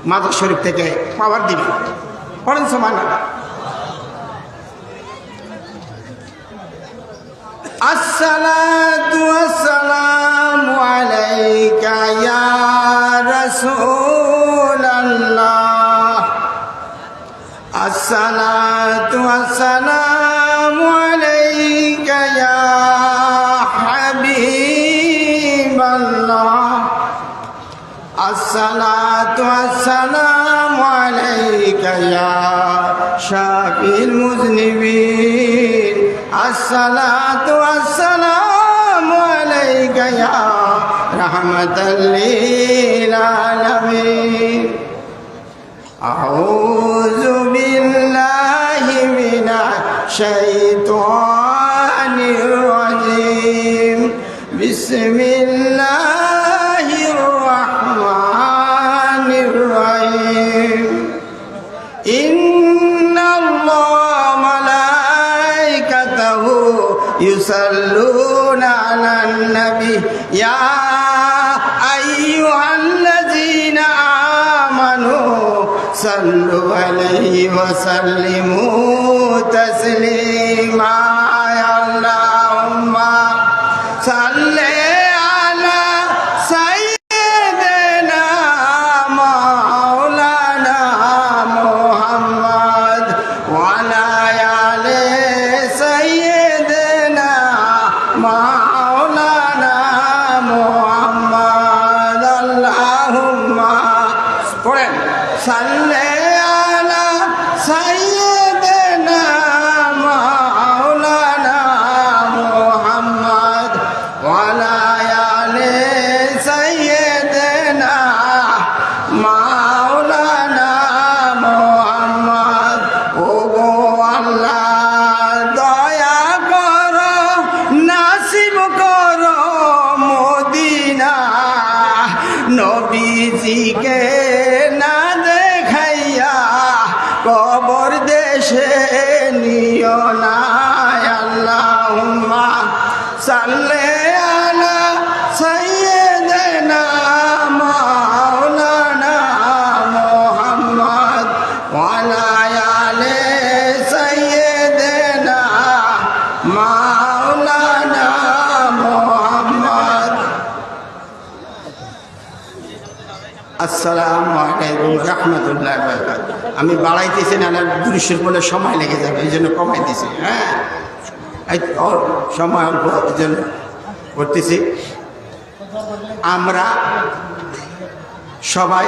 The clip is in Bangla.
মাজার শরীফ থেকে পাওয়ার দিবে। পড়েন সুবহানাল্লাহ। আসসালাতু ওয়াসসালামু আলাইকা ইয়া রাসূলাল্লাহ। আসসালাতু ওয়াসসালামু আলাইকা ইয়া হাবিবাল্লাহ। আসসালাতু ওয়াসসালামু আলাইকা ইয়া শাফিল মুযনিবিন। আসসালাতু ওয়াসসালামু আলাইকা ইয়া রাহমাতাল লিল আলামিন। আউযু বিল্লাহি মিনাশ শাইতানির রাজীম। বিসমিল্লাহির রাহমানির রহিম। ইন্নাল্লাহা মালাইকাতাহু ইউসাল্লুনা আলান নবী ইয়া আইয়ুহাল্লাযীনা আমানু সাল্লু আলাইহি ওয়া সাল্লিমু তাসলিমা। আল্লাহুম্মা সাল্লি আলা সাইয়্যিদিনা মাওলানা মুহাম্মদ ওয়া আলা আলি সাইয়্যিদিনা মাওলানা মুহাম্মদ। আল্লাহুম্মা পড়েন সাল্লি আলা সাইয়্যিদিনা মাওলানা মুহাম্মদ ওয়া আলা আলি সাইয়্যিদিনা মাওলানা মুহাম্মদ। ওগো আল্লাহ দয়া করো নাসিব করো মদিনা। নবীজিকে না দেখাইয়া কবর দেশে নিও না। আল্লাহুম্মা সাল্লি আলা সাইয়্যিদিনা মাওলানা মুহাম্মদ ওয়া আলা আলি সাইয়্যিদিনা মাওলানা মুহাম্মদ। আসসালামু আলাইকুম রাহমাতুল্লাহি ওয়া বারাকাতুহু। আমি বাড়াইতেছি না, দুরুশের বলে সময় লেগে যাবে, এই জন্য কমাইতেছি। হ্যাঁ, সময় অল্প, এই জন্য করতেছি। আমরা সবাই